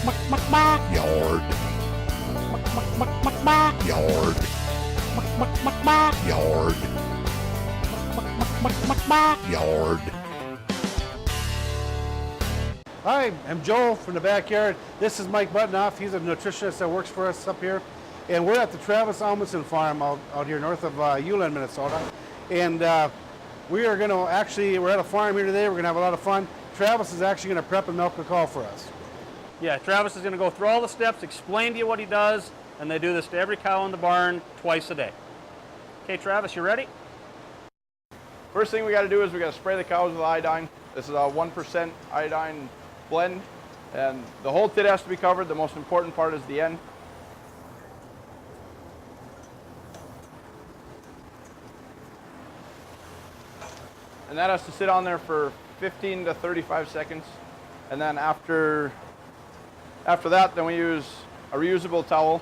Backyard. Backyard. Backyard. Backyard. Hi, I'm Joe from the backyard. This is Mike Buttonoff. He's a nutritionist that works for us up here. And we're at the Travis Almondson farm out here north of Uland, Minnesota. And we're at a farm here today. We're going to have a lot of fun. Travis is actually going to prep and milk the cow for us. Yeah, Travis is going to go through all the steps, explain to you what he does, and they do this to every cow in the barn twice a day. Okay, Travis, you ready? First thing we got to do is we got to spray the cows with iodine. This is a 1% iodine blend, and the whole tit has to be covered. The most important part is the end. And that has to sit on there for 15 to 35 seconds. And then after that, then we use a reusable towel,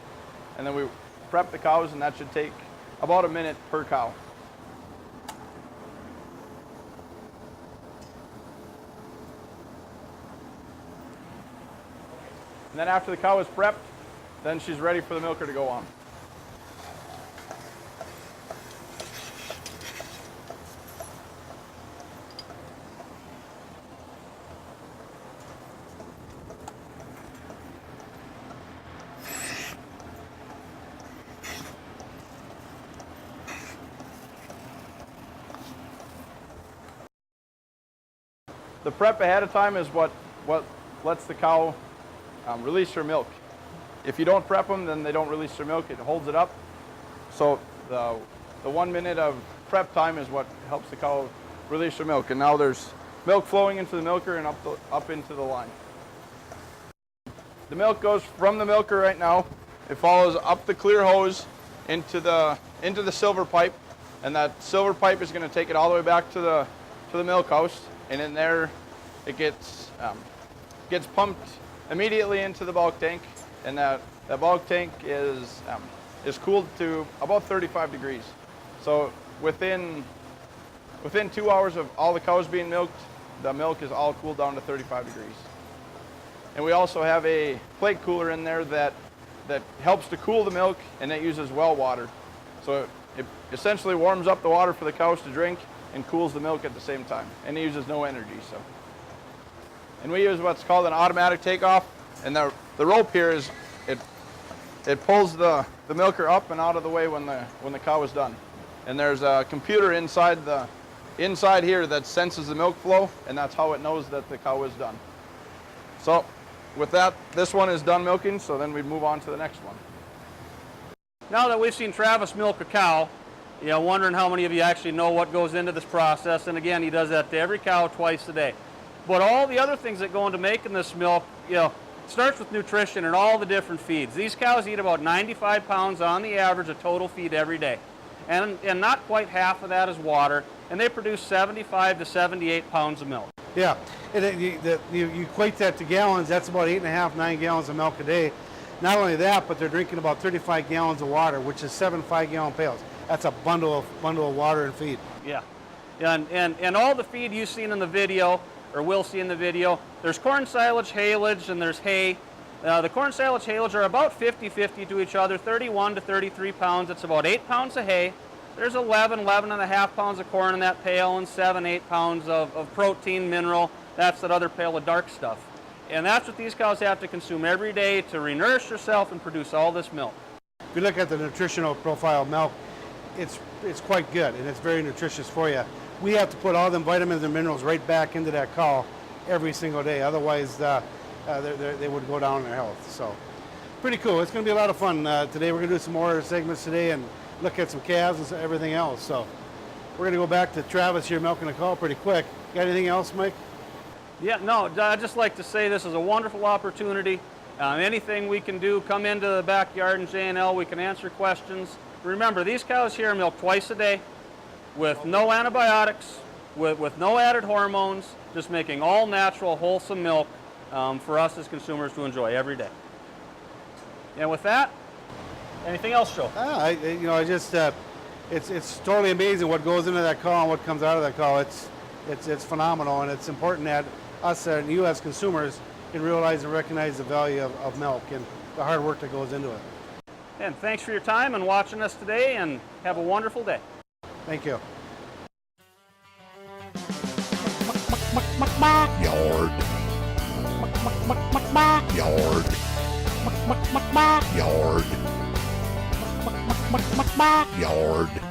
and then we prep the cows, and that should take about a minute per cow. And then after the cow is prepped, then she's ready for the milker to go on. The prep ahead of time is what lets the cow release her milk. If you don't prep them, then they don't release their milk. It holds it up. So the 1 minute of prep time is what helps the cow release her milk. And now there's milk flowing into the milker and up into the line. The milk goes from the milker right now. It follows up the clear hose into the silver pipe, and that silver pipe is going to take it all the way back to the milk house. And in there, it gets pumped immediately into the bulk tank, and that bulk tank is cooled to about 35 degrees. So within 2 hours of all the cows being milked, the milk is all cooled down to 35 degrees. And we also have a plate cooler in there that helps to cool the milk, and that uses well water. So it essentially warms up the water for the cows to drink and cools the milk at the same time, and it uses no energy. And we use what's called an automatic takeoff, and the rope here is it pulls the milker up and out of the way when the cow is done. And there's a computer inside here that senses the milk flow, and that's how it knows that the cow is done. So with that, this one is done milking, so then we move on to the next one. Now that we've seen Travis milk a cow, wondering how many of you actually know what goes into this process. And again, he does that to every cow twice a day. But all the other things that go into making this milk, starts with nutrition and all the different feeds. These cows eat about 95 pounds on the average of total feed every day. And not quite half of that is water. And they produce 75 to 78 pounds of milk. Yeah, and you equate that to gallons, that's about 8.5, 9 gallons of milk a day. Not only that, but they're drinking about 35 gallons of water, which is 7 5-gallon pails. That's a bundle of water and feed. Yeah, and all the feed you've seen in the video, or will see in the video, there's corn silage, haylage, and there's hay. The corn silage, haylage are about 50-50 to each other, 31 to 33 pounds. It's about 8 pounds of hay. There's 11.5 pounds of corn in that pail, and 7-8 pounds of protein, mineral. That's that other pail of dark stuff. And that's what these cows have to consume every day to renourish herself and produce all this milk. If you look at the nutritional profile of milk, it's quite good, and it's very nutritious for you. We have to put all them vitamins and minerals right back into that cow every single day. Otherwise, they would go down in their health. So, pretty cool. It's going to be a lot of fun today. We're going to do some more segments today and look at some calves and everything else. So, we're going to go back to Travis here milking the cow pretty quick. Got anything else, Mike? Yeah, no, I'd just like to say this is a wonderful opportunity. Anything we can do, come into the backyard in J&L, we can answer questions. Remember, these cows here milk twice a day with no antibiotics, with no added hormones, just making all natural, wholesome milk for us as consumers to enjoy every day. And with that, anything else, Joe? It's totally amazing what goes into that cow and what comes out of that cow. It's phenomenal, and it's important that us and you as consumers and realize and recognize the value of milk and the hard work that goes into it. And thanks for your time and watching us today, and have a wonderful day. Thank you. Yard. Yard. Yard. Yard.